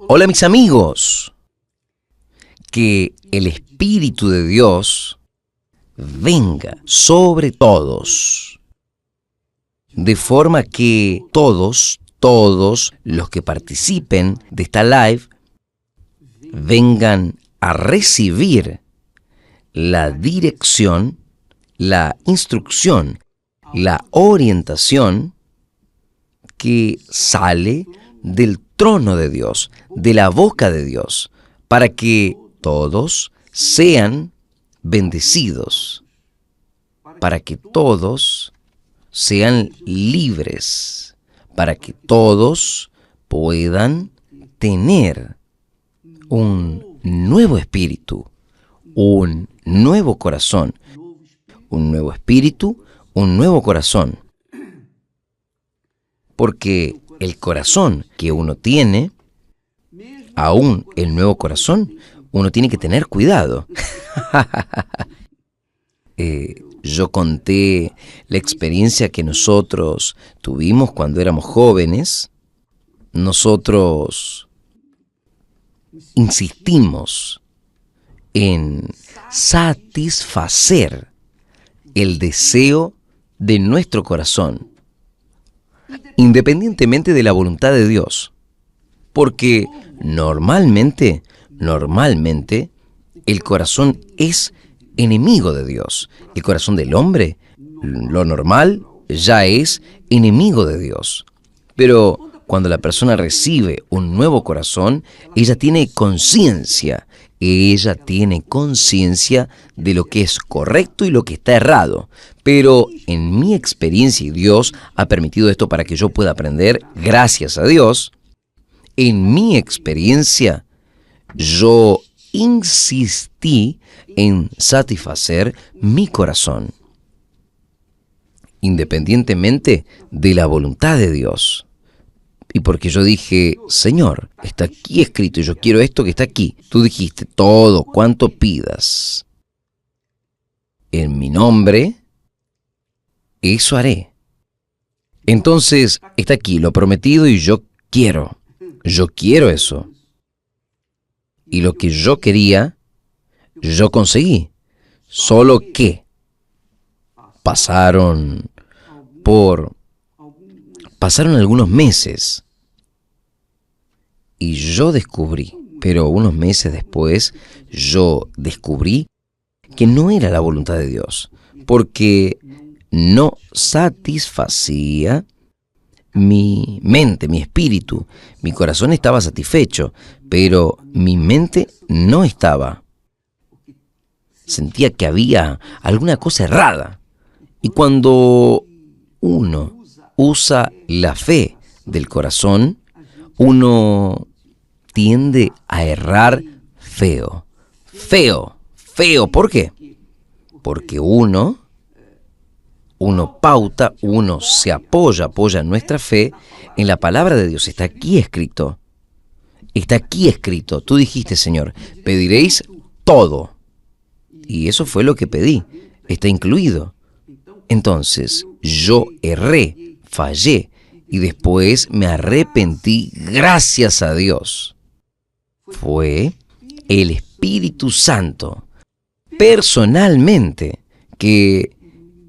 Hola mis amigos, que el Espíritu de Dios venga sobre todos, de forma que todos los que participen de esta live vengan a recibir la dirección, la instrucción, la orientación que sale del trono de Dios, de la boca de Dios, para que todos sean bendecidos, para que todos sean libres, para que todos puedan tener un nuevo espíritu, un nuevo corazón, un nuevo espíritu, un nuevo corazón. Porque el corazón que uno tiene, aún el nuevo corazón, uno tiene que tener cuidado. Yo conté la experiencia que nosotros tuvimos cuando éramos jóvenes. Nosotros insistimos en satisfacer el deseo de nuestro corazón, independientemente de la voluntad de Dios. Porque normalmente, el corazón es enemigo de Dios. El corazón del hombre, lo normal, ya es enemigo de Dios. Pero cuando la persona recibe un nuevo corazón, ella tiene conciencia de lo que es correcto y lo que está errado. Pero en mi experiencia, y Dios ha permitido esto para que yo pueda aprender, gracias a Dios, en mi experiencia, yo insistí en satisfacer mi corazón, independientemente de la voluntad de Dios. Y porque yo dije, Señor, está aquí escrito y yo quiero esto que está aquí. Tú dijiste, todo cuanto pidas en mi nombre, eso haré. Entonces, está aquí lo prometido y yo quiero eso. Y lo que yo quería, yo conseguí. Solo que pasaron algunos meses y yo descubrí, pero unos meses después, yo descubrí que no era la voluntad de Dios, porque no satisfacía mi mente, mi espíritu. Mi corazón estaba satisfecho, pero mi mente no estaba. Sentía que había alguna cosa errada. Y cuando uno usa la fe del corazón, uno tiende a errar feo. ¿Por qué? Porque uno pauta, uno se apoya nuestra fe en la palabra de Dios. Está aquí escrito. Tú dijiste, Señor, pediréis todo. Y eso fue lo que pedí. Está incluido. Entonces, yo erré, fallé, y después me arrepentí, gracias a Dios. Fue el Espíritu Santo, personalmente, que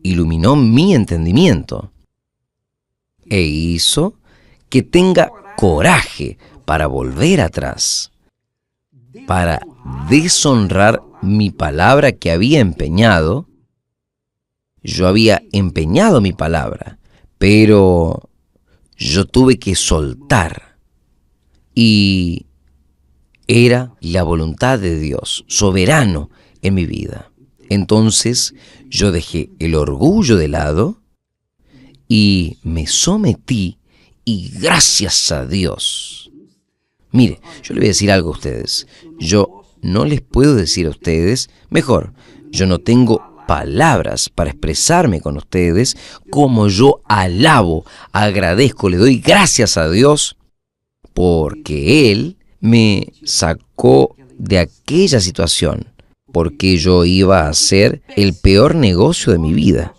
iluminó mi entendimiento e hizo que tenga coraje para volver atrás, para deshonrar mi palabra que había empeñado. Yo había empeñado mi palabra, pero yo tuve que soltar. Y era la voluntad de Dios, soberano en mi vida. Entonces yo dejé el orgullo de lado y me sometí, y gracias a Dios. Mire, yo le voy a decir algo a ustedes. Yo no les puedo decir a ustedes, mejor, yo no tengo palabras para expresarme con ustedes como yo alabo, agradezco, le doy gracias a Dios porque Él me sacó de aquella situación, porque yo iba a hacer el peor negocio de mi vida,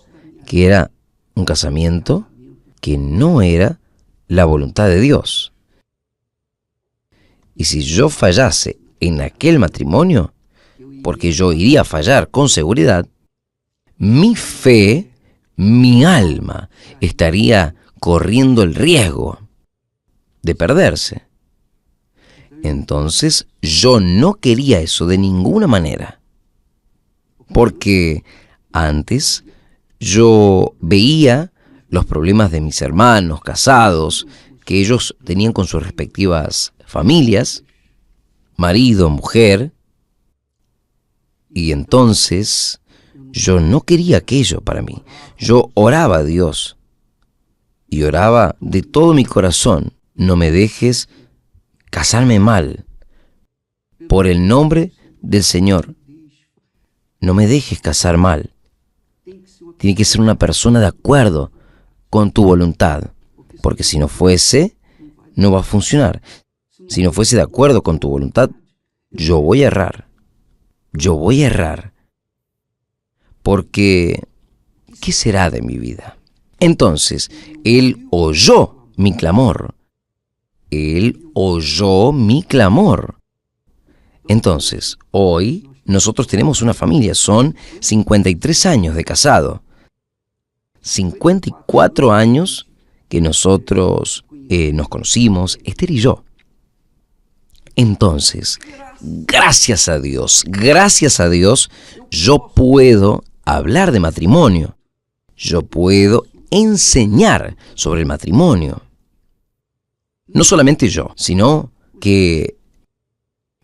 que era un casamiento que no era la voluntad de Dios. Y si yo fallase en aquel matrimonio, porque yo iría a fallar con seguridad, mi fe, mi alma, estaría corriendo el riesgo de perderse. Entonces yo no quería eso de ninguna manera, porque antes yo veía los problemas de mis hermanos casados que ellos tenían con sus respectivas familias, marido, mujer, y entonces yo no quería aquello para mí. Yo oraba a Dios y oraba de todo mi corazón: no me dejes casarme mal, por el nombre del Señor. No me dejes casar mal. Tiene que ser una persona de acuerdo con tu voluntad, porque si no fuese, no va a funcionar. Si no fuese de acuerdo con tu voluntad, yo voy a errar. Yo voy a errar. Porque, ¿qué será de mi vida? Entonces, Él oyó mi clamor. Él oyó mi clamor. Entonces, hoy nosotros tenemos una familia. Son 53 años de casado. 54 años que nosotros nos conocimos, Esther y yo. Entonces, gracias a Dios, yo puedo hablar de matrimonio. Yo puedo enseñar sobre el matrimonio. No solamente yo, sino que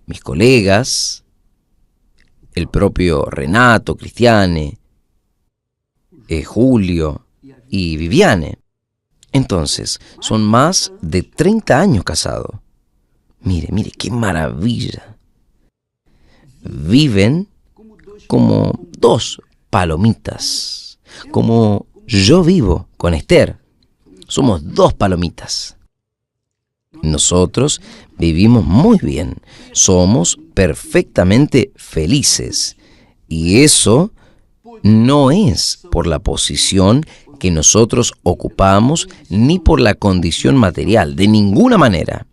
mis colegas, el propio Renato, Cristiane, Julio y Viviane. Entonces, son más de 30 años casados. Mire, qué maravilla. Viven como dos palomitas, como yo vivo con Esther. Somos dos palomitas. Nosotros vivimos muy bien, somos perfectamente felices. Y eso no es por la posición que nosotros ocupamos ni por la condición material, de ninguna manera.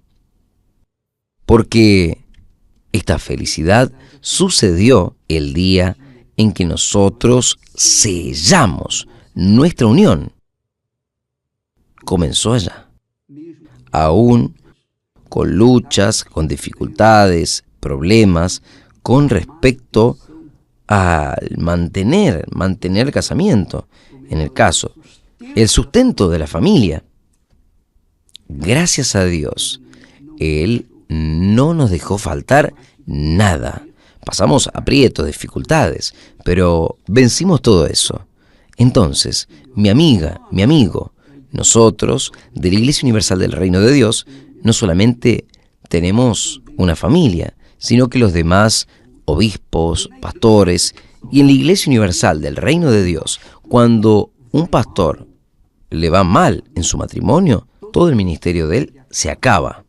Porque esta felicidad sucedió el día en que nosotros sellamos nuestra unión. Comenzó allá. Aún con luchas, con dificultades, problemas, con respecto al mantener el casamiento, en el caso, el sustento de la familia. Gracias a Dios, Él no nos dejó faltar nada. Pasamos aprietos, dificultades, pero vencimos todo eso. Entonces, mi amiga, mi amigo, nosotros, de la Iglesia Universal del Reino de Dios, no solamente tenemos una familia, sino que los demás obispos, pastores, y en la Iglesia Universal del Reino de Dios, cuando un pastor le va mal en su matrimonio, todo el ministerio de él se acaba.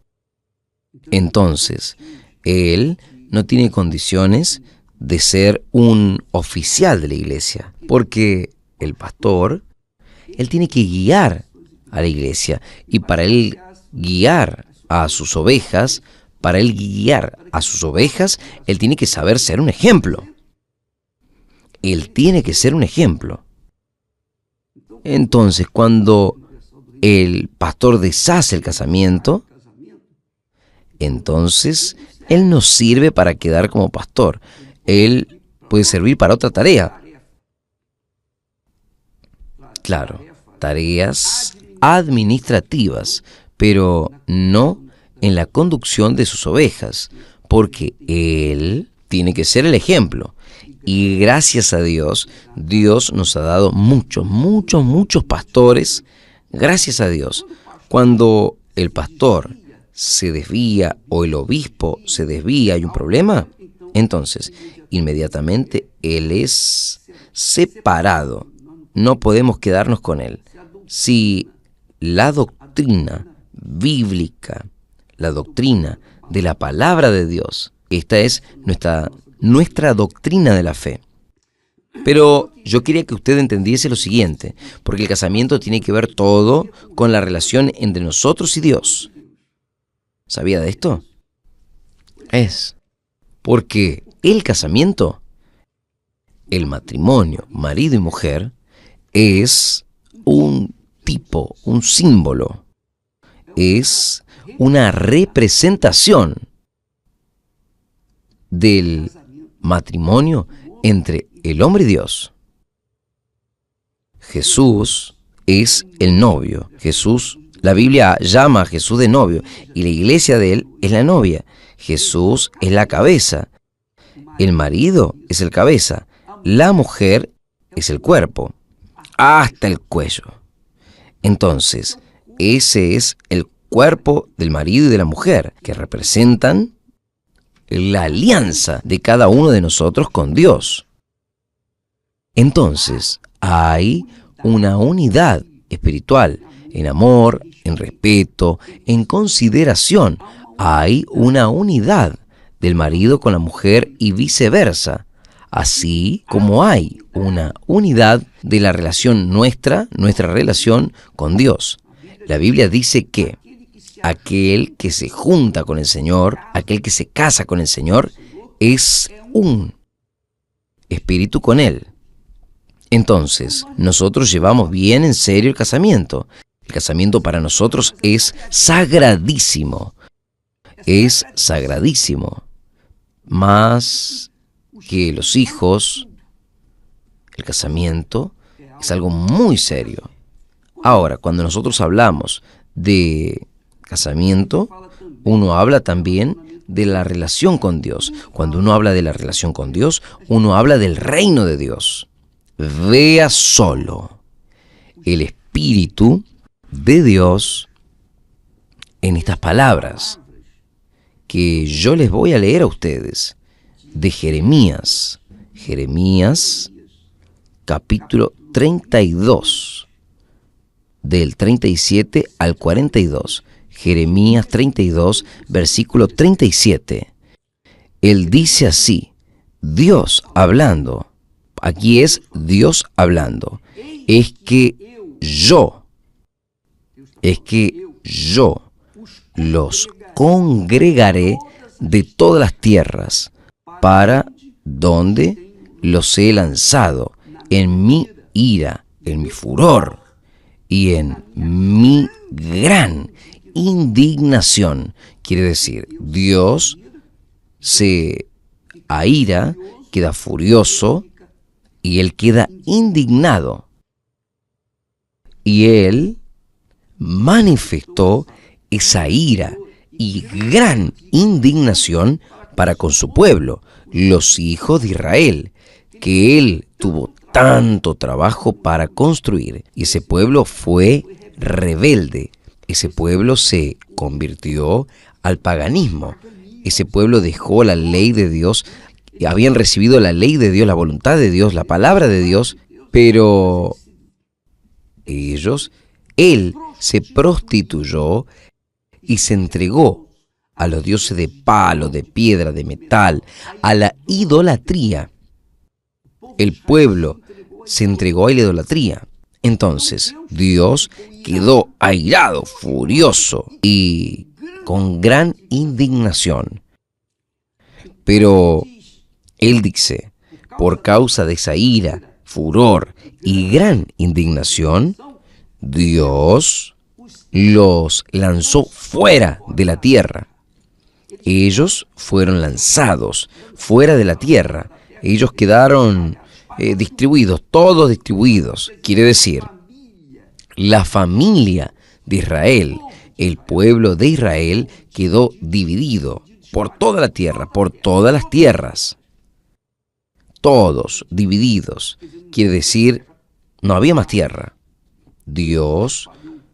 Entonces, él no tiene condiciones de ser un oficial de la iglesia, porque el pastor, él tiene que guiar a la iglesia, y para él guiar a sus ovejas, él tiene que saber ser un ejemplo. Él tiene que ser un ejemplo. Entonces, cuando el pastor deshace el casamiento, entonces él no sirve para quedar como pastor. Él puede servir para otra tarea. Claro, tareas administrativas, pero no en la conducción de sus ovejas, porque él tiene que ser el ejemplo. Y gracias a Dios, Dios nos ha dado muchos pastores. Gracias a Dios. Cuando el pastor se desvía o el obispo se desvía, hay un problema, entonces inmediatamente él es separado. No podemos quedarnos con él. Si la doctrina bíblica, la doctrina de la palabra de Dios, esta es nuestra doctrina de la fe. Pero yo quería que usted entendiese lo siguiente, porque el casamiento tiene que ver todo con la relación entre nosotros y Dios. ¿Sabía de esto? Es porque el casamiento, el matrimonio, marido y mujer, es un tipo, un símbolo, es una representación del matrimonio entre el hombre y Dios. Jesús es el novio. La Biblia llama a Jesús de novio y la iglesia de él es la novia. Jesús es la cabeza. El marido es el cabeza. La mujer es el cuerpo, hasta el cuello. Entonces, ese es el cuerpo del marido y de la mujer, que representan la alianza de cada uno de nosotros con Dios. Entonces, hay una unidad espiritual, en amor, en respeto, en consideración. Hay una unidad del marido con la mujer y viceversa, así como hay una unidad de la relación nuestra relación con Dios. La Biblia dice que aquel que se junta con el Señor, aquel que se casa con el Señor, es un espíritu con Él. Entonces, nosotros llevamos bien en serio el casamiento. El casamiento para nosotros es sagradísimo. Es sagradísimo. Más que los hijos, el casamiento es algo muy serio. Ahora, cuando nosotros hablamos de casamiento, uno habla también de la relación con Dios. Cuando uno habla de la relación con Dios, uno habla del reino de Dios. Vea solo el Espíritu de Dios en estas palabras que yo les voy a leer a ustedes de Jeremías. Jeremías, capítulo 32, del 37 al 42. Jeremías 32, versículo 37. Él dice así, Dios hablando. Aquí es Dios hablando. Es que yo los congregaré de todas las tierras, para donde los he lanzado, en mi ira, en mi furor y en mi gran indignación. Quiere decir, Dios se aira, queda furioso, y Él queda indignado. Y Él manifestó esa ira y gran indignación para con su pueblo, los hijos de Israel, que Él tuvo tanto trabajo para construir. Y ese pueblo fue rebelde. Ese pueblo se convirtió al paganismo. Ese pueblo dejó la ley de Dios. Habían recibido la ley de Dios, la voluntad de Dios, la palabra de Dios, pero Él se prostituyó y se entregó a los dioses de palo, de piedra, de metal, a la idolatría. El pueblo se entregó a la idolatría. Entonces, Dios quedó airado, furioso y con gran indignación. Pero Él dice, por causa de esa ira, furor y gran indignación, Dios los lanzó fuera de la tierra. Ellos fueron lanzados fuera de la tierra. Ellos quedaron distribuidos, todos distribuidos. Quiere decir, la familia de Israel, el pueblo de Israel, quedó dividido por toda la tierra, por todas las tierras. Todos divididos. Quiere decir, no había más tierra. Dios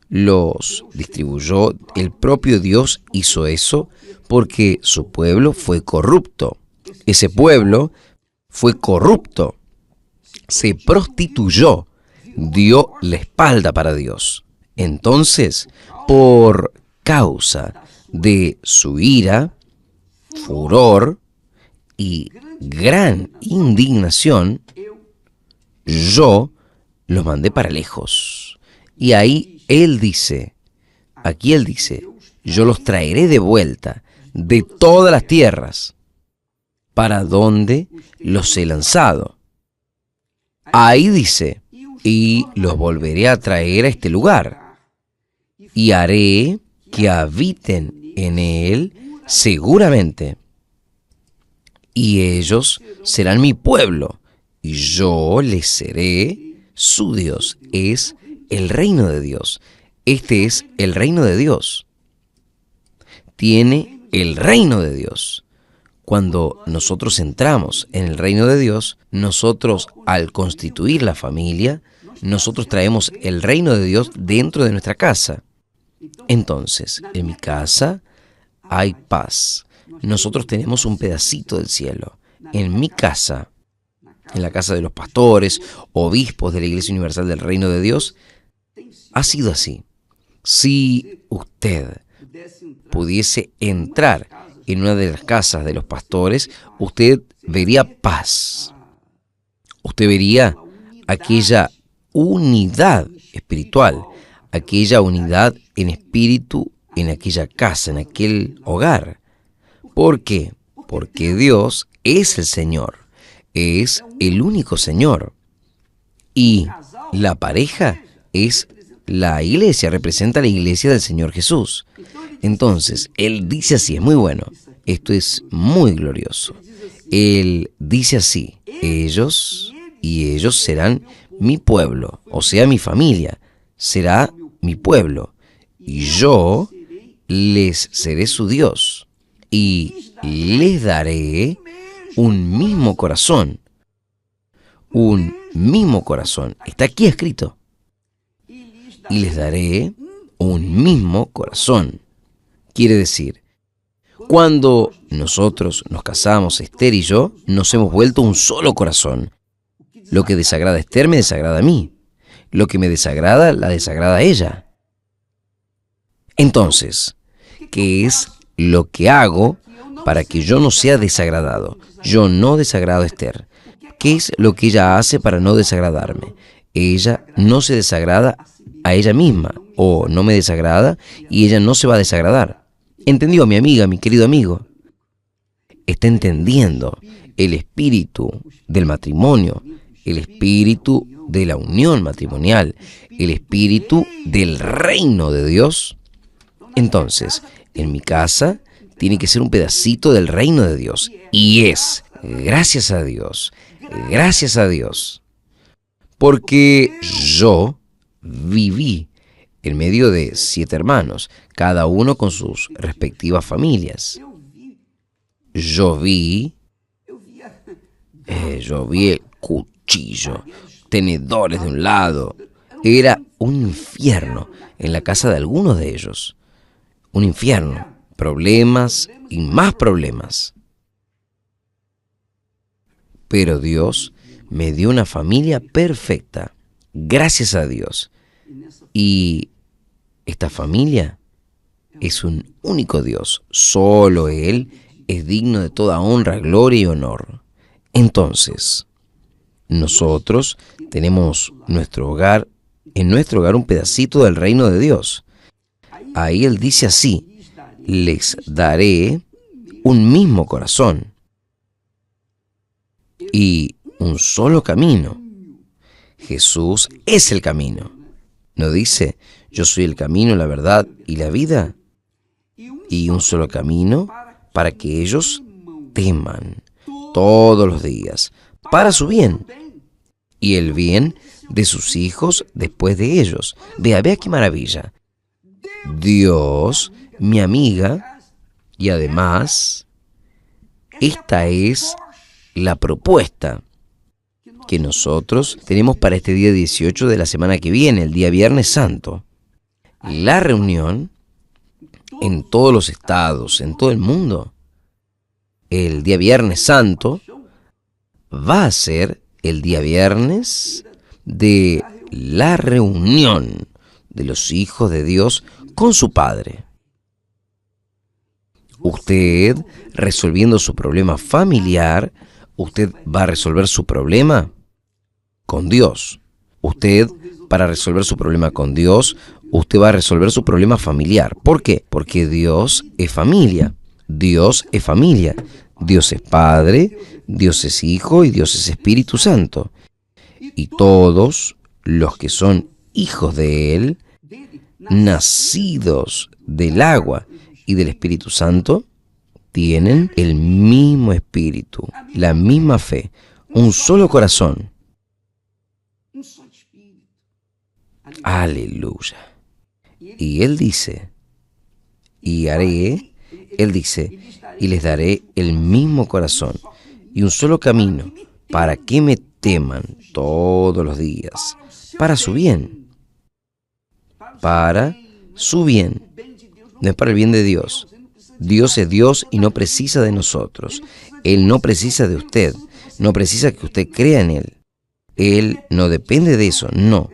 los distribuyó. El propio Dios hizo eso porque su pueblo fue corrupto. Ese pueblo fue corrupto, se prostituyó, dio la espalda para Dios. Entonces, por causa de su ira, furor y gran indignación, yo los mandé para lejos. Y ahí Él dice, yo los traeré de vuelta de todas las tierras, para donde los he lanzado. Ahí dice, y los volveré a traer a este lugar, y haré que habiten en él seguramente. Y ellos serán mi pueblo, y yo les seré su Dios. Es el reino de Dios. Este es el reino de Dios. Tiene el reino de Dios. Cuando nosotros entramos en el reino de Dios, nosotros al constituir la familia, nosotros traemos el reino de Dios dentro de nuestra casa. Entonces, en mi casa hay paz. Nosotros tenemos un pedacito del cielo. En mi casa, en la casa de los pastores, obispos de la Iglesia Universal del Reino de Dios, ha sido así. Si usted pudiese entrar en una de las casas de los pastores, usted vería paz. Usted vería aquella unidad espiritual, aquella unidad en espíritu en aquella casa, en aquel hogar. ¿Por qué? Porque Dios es el Señor, es el único Señor. Y la pareja es la iglesia, representa la iglesia del Señor Jesús. Entonces, Él dice así, es muy bueno, esto es muy glorioso. Él dice así, ellos serán mi pueblo, o sea, mi familia, será mi pueblo, y yo les seré su Dios, y les daré un mismo corazón. Un mismo corazón. Está aquí escrito. Y les daré un mismo corazón. Quiere decir, cuando nosotros nos casamos, Esther y yo, nos hemos vuelto un solo corazón. Lo que desagrada a Esther me desagrada a mí. Lo que me desagrada, la desagrada a ella. Entonces, ¿qué es lo que hago para que yo no sea desagradado? Yo no desagrado a Esther. ¿Qué es lo que ella hace para no desagradarme? Ella no se desagrada a ella misma, o no me desagrada y ella no se va a desagradar. ¿Entendió, mi amiga, mi querido amigo? Está entendiendo el espíritu del matrimonio, el espíritu de la unión matrimonial, el espíritu del reino de Dios. Entonces, en mi casa tiene que ser un pedacito del reino de Dios. Y es, gracias a Dios, porque yo viví en medio de 7 hermanos, cada uno con sus respectivas familias. Yo vi el cuchillo, tenedores de un lado. Era un infierno en la casa de algunos de ellos. Un infierno, problemas y más problemas. Pero Dios me dio una familia perfecta, gracias a Dios. Y esta familia es un único Dios, solo Él es digno de toda honra, gloria y honor. Entonces, nosotros tenemos en nuestro hogar un pedacito del reino de Dios. Ahí Él dice así, les daré un mismo corazón y un solo camino. Jesús es el camino. ¿No dice, yo soy el camino, la verdad y la vida? Y un solo camino para que ellos teman todos los días, para su bien y el bien de sus hijos después de ellos. Vea qué maravilla. Dios, mi amiga, y además, esta es la propuesta que nosotros tenemos para este día 18 de la semana que viene, el día Viernes Santo. La reunión en todos los estados, en todo el mundo. El día Viernes Santo va a ser el día viernes de la reunión de los hijos de Dios con su Padre. Usted, resolviendo su problema familiar, usted va a resolver su problema con Dios. Usted, para resolver su problema con Dios, usted va a resolver su problema familiar. ¿Por qué? Porque Dios es familia. Dios es familia. Dios es Padre, Dios es Hijo y Dios es Espíritu Santo. Y todos los que son hijos de Él, nacidos del agua y del Espíritu Santo, tienen el mismo espíritu, la misma fe, un solo corazón. Aleluya. Y Él dice, Él dice, y les daré el mismo corazón y un solo camino para que me teman todos los días, para su bien, para su bien, no es para el bien de Dios. Dios es Dios y no precisa de nosotros. Él no precisa de usted, no precisa que usted crea en Él. Él no depende de eso, no.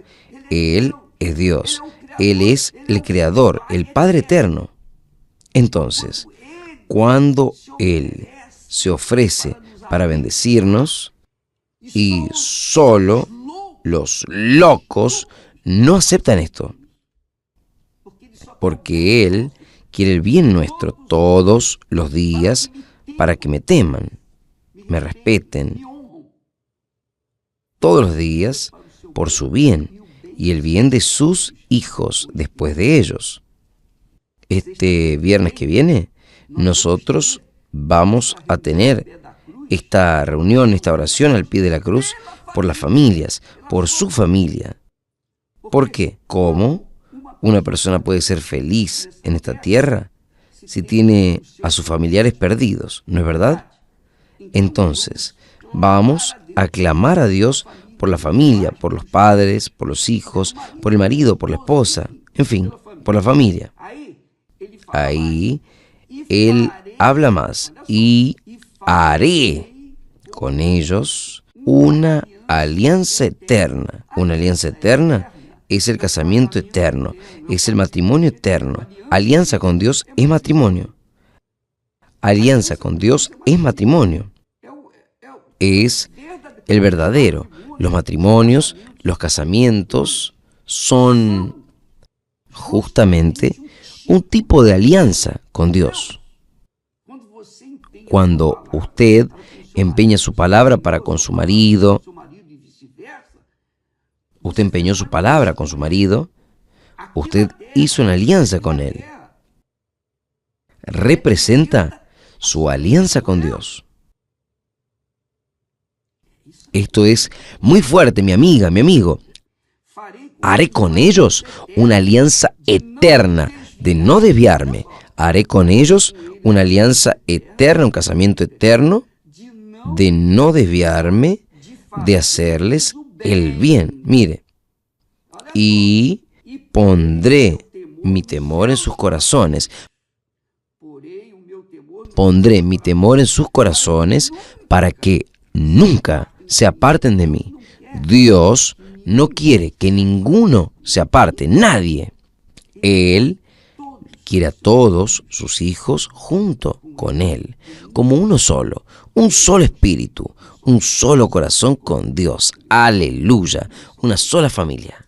Él es Dios, Él es el Creador, el Padre Eterno. Entonces, cuando Él se ofrece para bendecirnos, y solo los locos no aceptan esto, porque Él quiere el bien nuestro todos los días para que me teman, me respeten, todos los días por su bien y el bien de sus hijos después de ellos. Este viernes que viene, nosotros vamos a tener esta reunión, esta oración al pie de la cruz por las familias, por su familia. ¿Por qué? ¿Cómo una persona puede ser feliz en esta tierra si tiene a sus familiares perdidos? ¿No es verdad? Entonces, vamos a clamar a Dios por la familia, por los padres, por los hijos, por el marido, por la esposa, en fin, por la familia. Ahí Él habla más, y haré con ellos una alianza eterna. Una alianza eterna es el casamiento eterno, es el matrimonio eterno. Alianza con Dios es matrimonio. Alianza con Dios es matrimonio. Es el verdadero. Los matrimonios, los casamientos son justamente un tipo de alianza con Dios. Cuando usted empeña su palabra para con su marido, usted empeñó su palabra con su marido, usted hizo una alianza con él. Representa su alianza con Dios. Esto es muy fuerte, mi amiga, mi amigo. Haré con ellos una alianza eterna de no desviarme. Haré con ellos una alianza eterna, un casamiento eterno, de no desviarme, de hacerles el bien. Mire, y pondré mi temor en sus corazones. Pondré mi temor en sus corazones para que nunca se aparten de mí. Dios no quiere que ninguno se aparte, nadie. Él quiere a todos sus hijos junto con Él, como uno solo, un solo espíritu, un solo corazón con Dios. Aleluya, una sola familia.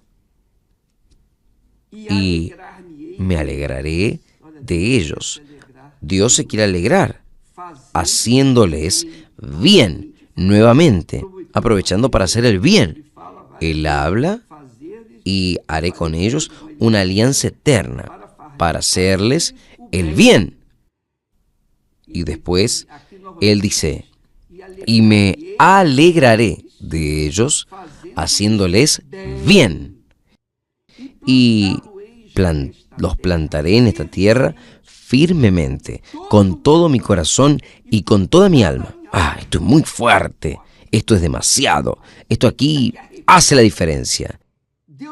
Y me alegraré de ellos. Dios se quiere alegrar, haciéndoles bien nuevamente, aprovechando para hacer el bien. Él habla y haré con ellos una alianza eterna para hacerles el bien. Y después Él dice, y me alegraré de ellos haciéndoles bien. Y los plantaré en esta tierra firmemente, con todo mi corazón y con toda mi alma. Esto es muy fuerte. Esto es demasiado. Esto aquí hace la diferencia.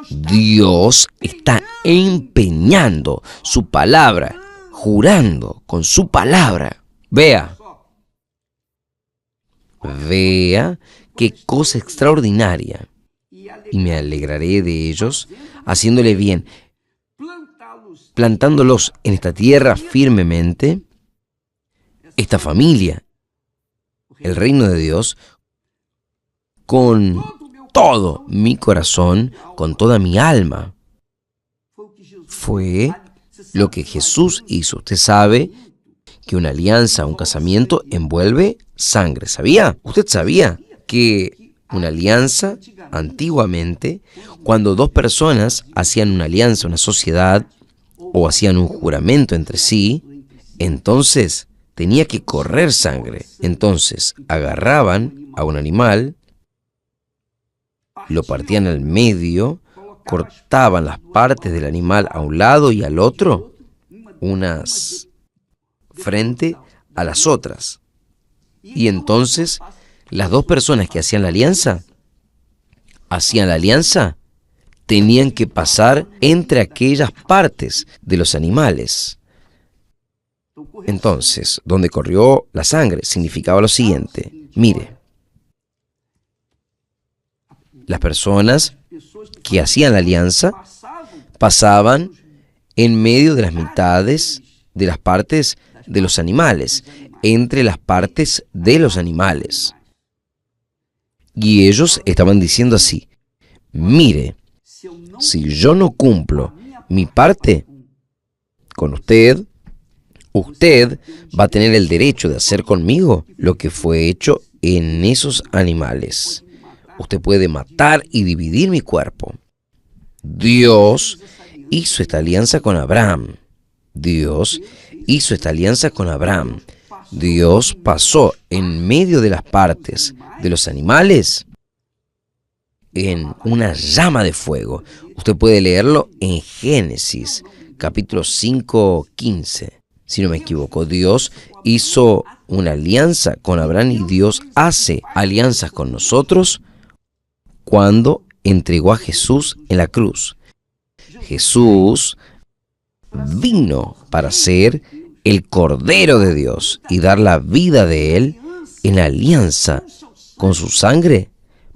Dios está empeñando su palabra, jurando con su palabra. Vea qué cosa extraordinaria. Y me alegraré de ellos, haciéndole bien, plantándolos en esta tierra firmemente, esta familia, el reino de Dios, con todo mi corazón, con toda mi alma. Fue lo que Jesús hizo. Usted sabe que una alianza, un casamiento, envuelve sangre. ¿Sabía? ¿Usted sabía que una alianza, antiguamente, cuando dos personas hacían una alianza, una sociedad, o hacían un juramento entre sí, entonces tenía que correr sangre? Entonces agarraban a un animal, lo partían al medio, cortaban las partes del animal a un lado y al otro, unas frente a las otras. Y entonces las dos personas que hacían la alianza, tenían que pasar entre aquellas partes de los animales. Entonces, donde corrió la sangre significaba lo siguiente. Mire, las personas que hacían la alianza pasaban en medio de las mitades de las partes de los animales, entre las partes de los animales. Y ellos estaban diciendo así: mire, si yo no cumplo mi parte con usted, usted va a tener el derecho de hacer conmigo lo que fue hecho en esos animales. Usted puede matar y dividir mi cuerpo. Dios hizo esta alianza con Abraham. Dios hizo esta alianza con Abraham. Dios pasó en medio de las partes de los animales en una llama de fuego. Usted puede leerlo en Génesis, capítulo 5:15. Si no me equivoco, Dios hizo una alianza con Abraham y Dios hace alianzas con nosotros cuando entregó a Jesús en la cruz. Jesús vino para ser el Cordero de Dios y dar la vida de Él en alianza con su sangre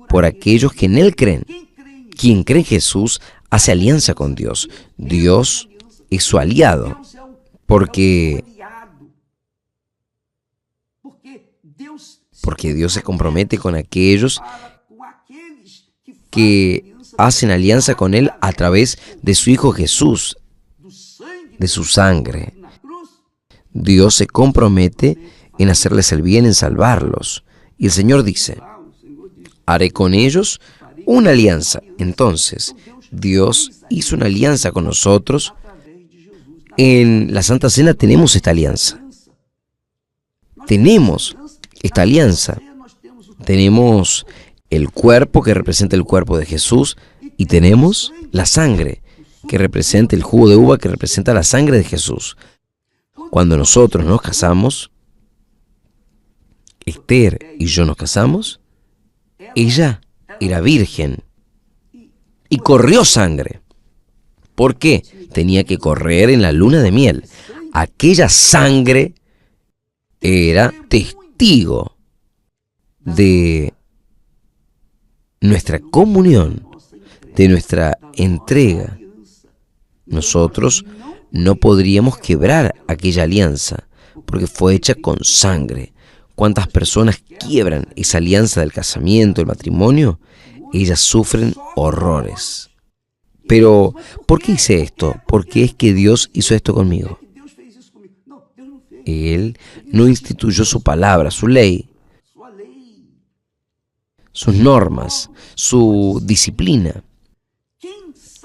por aquellos que en Él creen. Quien cree en Jesús hace alianza con Dios. Dios es su aliado, porque Dios se compromete con aquellos que hacen alianza con Él a través de su Hijo Jesús, de su sangre. Dios se compromete en hacerles el bien, en salvarlos. Y el Señor dice: haré con ellos una alianza. Entonces, Dios hizo una alianza con nosotros. En la Santa Cena tenemos esta alianza. Tenemos esta alianza. Tenemos el cuerpo que representa el cuerpo de Jesús y tenemos la sangre que representa el jugo de uva que representa la sangre de Jesús. Cuando nosotros nos casamos, Esther y yo nos casamos, ella era virgen y corrió sangre. ¿Por qué? Tenía que correr en la luna de miel. Aquella sangre era testigo de nuestra comunión, de nuestra entrega. Nosotros no podríamos quebrar aquella alianza porque fue hecha con sangre. ¿Cuántas personas quiebran esa alianza del casamiento, el matrimonio? Ellas sufren horrores. Pero, ¿por qué hice esto? ¿Por qué es que Dios hizo esto conmigo? Él no instituyó su palabra, su ley, sus normas, su disciplina.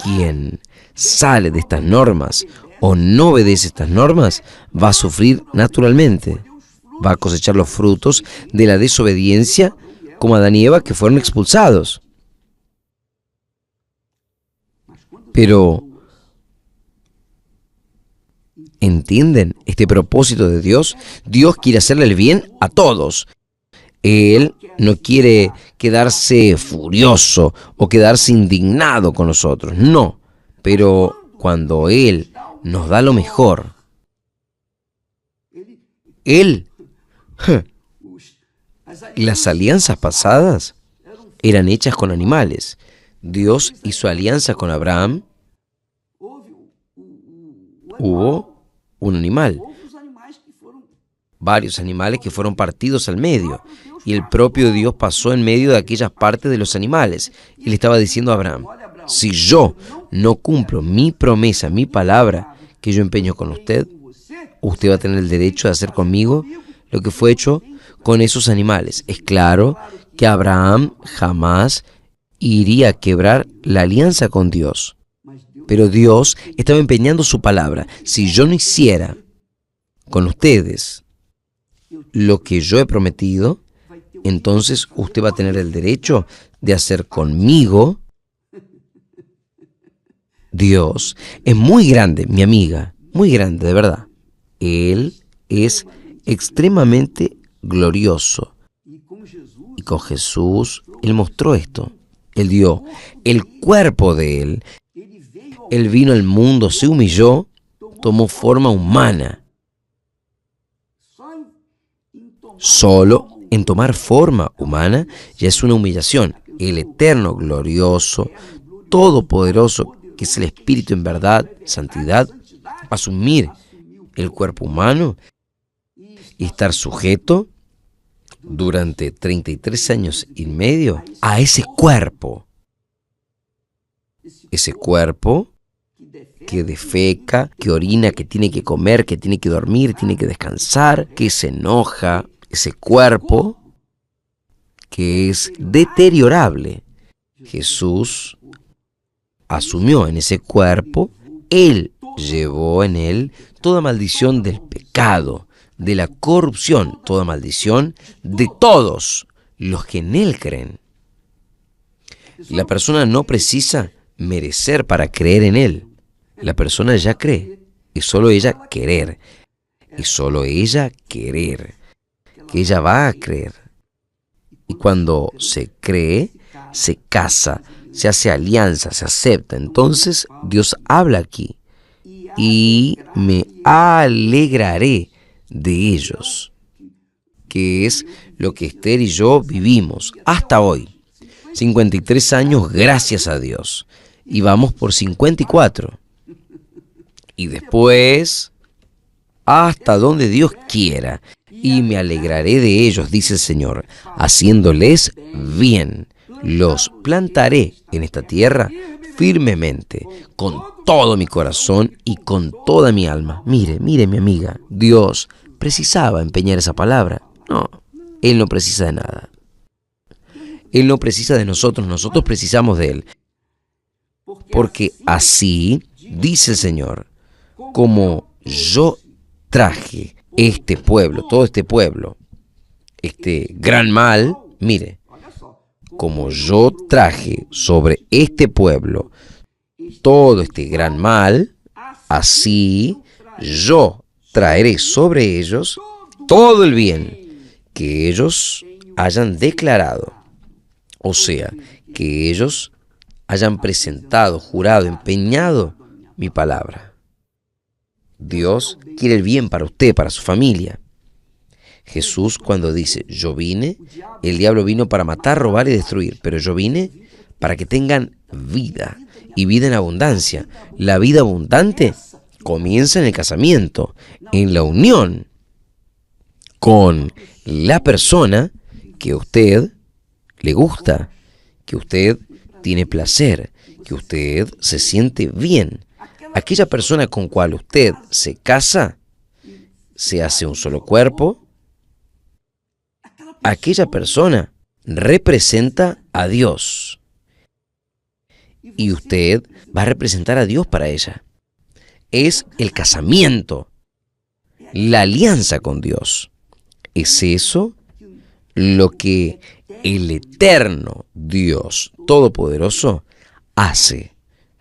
Quien sale de estas normas o no obedece estas normas va a sufrir naturalmente. Va a cosechar los frutos de la desobediencia, como Adán y Eva, que fueron expulsados. Pero, ¿entienden este propósito de Dios? Dios quiere hacerle el bien a todos. Él no quiere quedarse furioso o quedarse indignado con nosotros, no. Pero cuando Él nos da lo mejor, las alianzas pasadas eran hechas con animales. Dios hizo alianza con Abraham. Hubo un animal, varios animales que fueron partidos al medio, y el propio Dios pasó en medio de aquellas partes de los animales. Y le estaba diciendo a Abraham: si yo no cumplo mi promesa, mi palabra que yo empeño con usted, usted va a tener el derecho de hacer conmigo lo que fue hecho con esos animales. Es claro que Abraham jamás iría a quebrar la alianza con Dios. Pero Dios estaba empeñando su palabra. Si yo no hiciera con ustedes lo que yo he prometido, entonces usted va a tener el derecho de hacer conmigo. Dios es muy grande, mi amiga, muy grande, de verdad. Él es extremadamente glorioso. Y con Jesús, Él mostró esto. Él dio el cuerpo de Él. Él vino al mundo, se humilló, tomó forma humana. Solo en tomar forma humana ya es una humillación. El eterno, glorioso, todopoderoso, que es el Espíritu en verdad, santidad, asumir el cuerpo humano y estar sujeto durante 33 años y medio a ese cuerpo. Ese cuerpo que defeca, que orina, que tiene que comer, que tiene que dormir, tiene que descansar, que se enoja. Ese cuerpo que es deteriorable. Jesús asumió en ese cuerpo, Él llevó en Él toda maldición del pecado, de la corrupción, toda maldición de todos los que en Él creen. La persona no precisa merecer para creer en Él. La persona ya cree. Es solo ella querer. Es solo ella querer. Que ella va a creer. Y cuando se cree, se casa, se hace alianza, se acepta. Entonces Dios habla aquí. Y me alegraré de ellos. Que es lo que Esther y yo vivimos hasta hoy. 53 años, gracias a Dios. Y vamos por 54. Y después, hasta donde Dios quiera. Y me alegraré de ellos, dice el Señor, haciéndoles bien. Los plantaré en esta tierra firmemente, con todo mi corazón y con toda mi alma. Mire, mi amiga, Dios precisaba empeñar esa palabra. No, Él no precisa de nada. Él no precisa de nosotros precisamos de Él. Porque así, dice el Señor, como yo traje este pueblo, todo este pueblo, este gran mal, mire, como yo traje sobre este pueblo todo este gran mal, así yo traeré sobre ellos todo el bien que ellos hayan declarado. O sea, que ellos hayan presentado, jurado, empeñado mi palabra. Dios quiere el bien para usted, para su familia. Jesús cuando dice, yo vine, el diablo vino para matar, robar y destruir, pero yo vine para que tengan vida, y vida en abundancia. La vida abundante comienza en el casamiento, en la unión con la persona que a usted le gusta, que usted tiene placer, que usted se siente bien. Aquella persona con cual usted se casa, se hace un solo cuerpo. Aquella persona representa a Dios. Y usted va a representar a Dios para ella. Es el casamiento, la alianza con Dios. Es eso lo que el eterno Dios Todopoderoso hace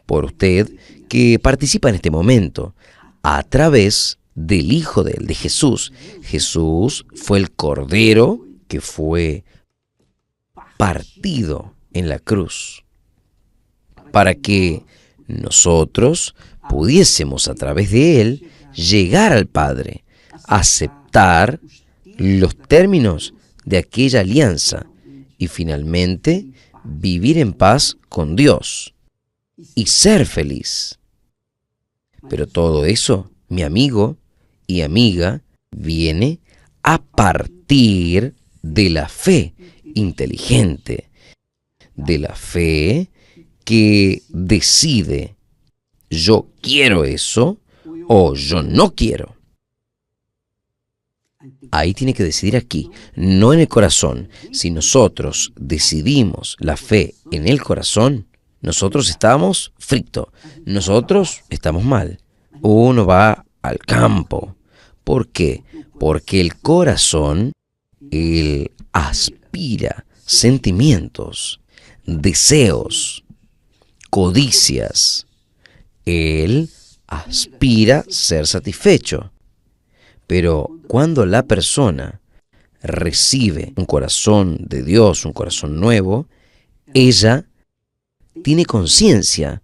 por usted que participa en este momento a través del Hijo de Él, de Jesús. Jesús fue el Cordero que fue partido en la cruz para que nosotros pudiésemos a través de Él llegar al Padre, aceptar los términos de aquella alianza y finalmente vivir en paz con Dios y ser feliz. Pero todo eso, mi amigo y amiga, viene a partir de la fe inteligente, de la fe que decide, yo quiero eso o yo no quiero. Ahí tiene que decidir aquí, no en el corazón. Si nosotros decidimos la fe en el corazón, nosotros estamos fritos, nosotros estamos mal. Uno va al campo. ¿Por qué? Porque el corazón, él aspira sentimientos, deseos, codicias. Él aspira ser satisfecho. Pero cuando la persona recibe un corazón de Dios, un corazón nuevo, ella tiene conciencia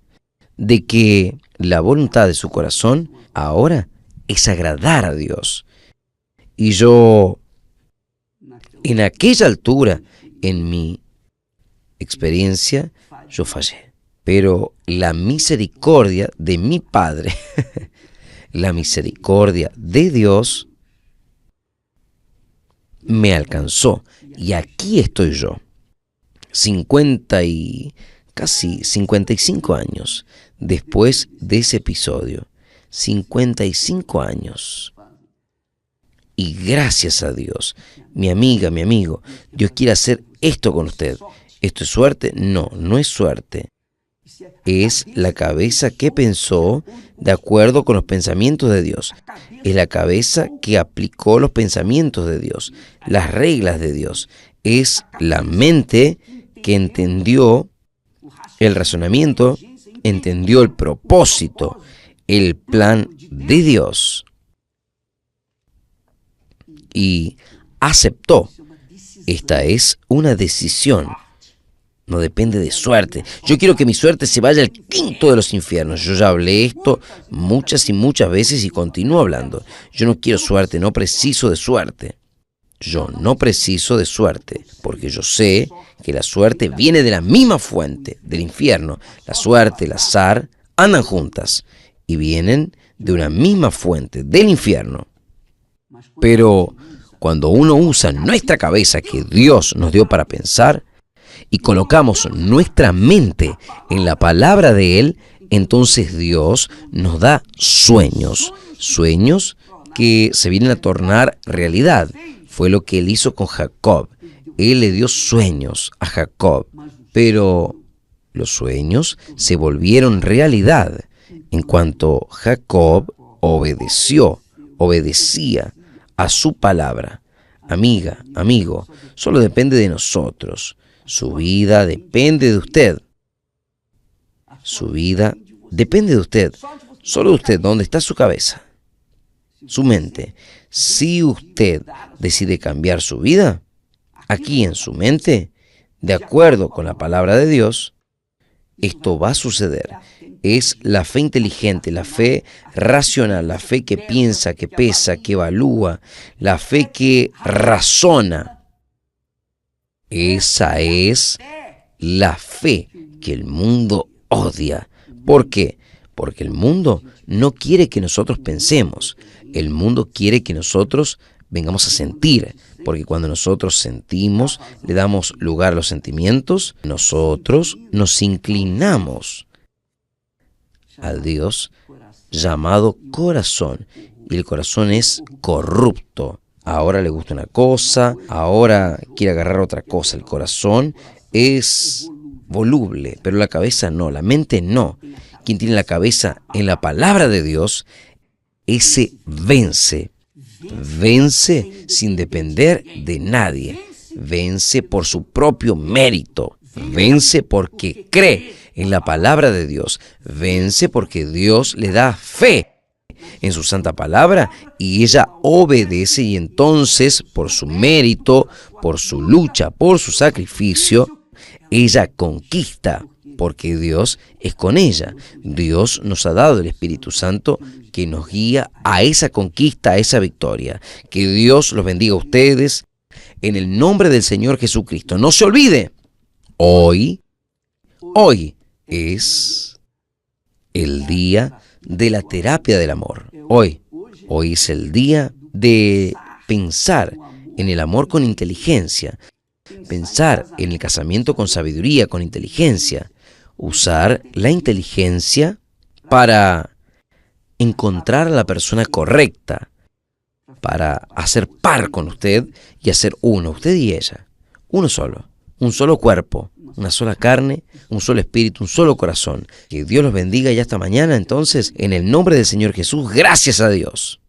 de que la voluntad de su corazón ahora es agradar a Dios. Y yo, en aquella altura, en mi experiencia, yo fallé. Pero la misericordia de mi Padre, la misericordia de Dios, me alcanzó. Y aquí estoy yo, casi 55 años después de ese episodio. 55 años. Y gracias a Dios, mi amiga, mi amigo, Dios quiere hacer esto con usted. ¿Esto es suerte? No, no es suerte. Es la cabeza que pensó de acuerdo con los pensamientos de Dios. Es la cabeza que aplicó los pensamientos de Dios, las reglas de Dios. Es la mente que entendió el razonamiento, entendió el propósito, el plan de Dios y aceptó. Esta es una decisión. No depende de suerte. Yo quiero que mi suerte se vaya al quinto de los infiernos. Yo ya hablé esto muchas y muchas veces y continúo hablando. Yo no quiero suerte, no preciso de suerte. Yo no preciso de suerte, porque yo sé que la suerte viene de la misma fuente, del infierno. La suerte, el azar, andan juntas y vienen de una misma fuente, del infierno. Pero cuando uno usa nuestra cabeza que Dios nos dio para pensar, y colocamos nuestra mente en la palabra de Él, entonces Dios nos da sueños, sueños que se vienen a tornar realidad. Fue lo que Él hizo con Jacob. Él le dio sueños a Jacob, pero los sueños se volvieron realidad en cuanto Jacob obedecía a su palabra. Amiga, amigo, solo depende de nosotros. Su vida depende de usted. Su vida depende de usted. Solo de usted. ¿Dónde está su cabeza? Su mente. Si usted decide cambiar su vida, aquí en su mente, de acuerdo con la palabra de Dios, esto va a suceder. Es la fe inteligente, la fe racional, la fe que piensa, que pesa, que evalúa, la fe que razona. Esa es la fe que el mundo odia. ¿Por qué? Porque el mundo no quiere que nosotros pensemos. El mundo quiere que nosotros vengamos a sentir. Porque cuando nosotros sentimos, le damos lugar a los sentimientos, nosotros nos inclinamos al Dios llamado corazón. Y el corazón es corrupto. Ahora le gusta una cosa, ahora quiere agarrar otra cosa. El corazón es voluble, pero la cabeza no, la mente no. Quien tiene la cabeza en la palabra de Dios, ese vence. Vence sin depender de nadie. Vence por su propio mérito. Vence porque cree en la palabra de Dios. Vence porque Dios le da fe en su santa palabra y ella obedece, y entonces por su mérito, por su lucha, por su sacrificio, ella conquista, porque Dios es con ella. Dios nos ha dado el Espíritu Santo que nos guía a esa conquista, a esa victoria. Que Dios los bendiga a ustedes en el nombre del Señor Jesucristo. No se olvide, hoy es el día de la terapia del amor. Hoy es el día de pensar en el amor con inteligencia, pensar en el casamiento con sabiduría, con inteligencia, usar la inteligencia para encontrar a la persona correcta, para hacer par con usted y hacer uno, usted y ella, uno solo, un solo cuerpo, una sola carne, un solo espíritu, un solo corazón. Que Dios los bendiga y hasta mañana entonces, en el nombre del Señor Jesús, gracias a Dios.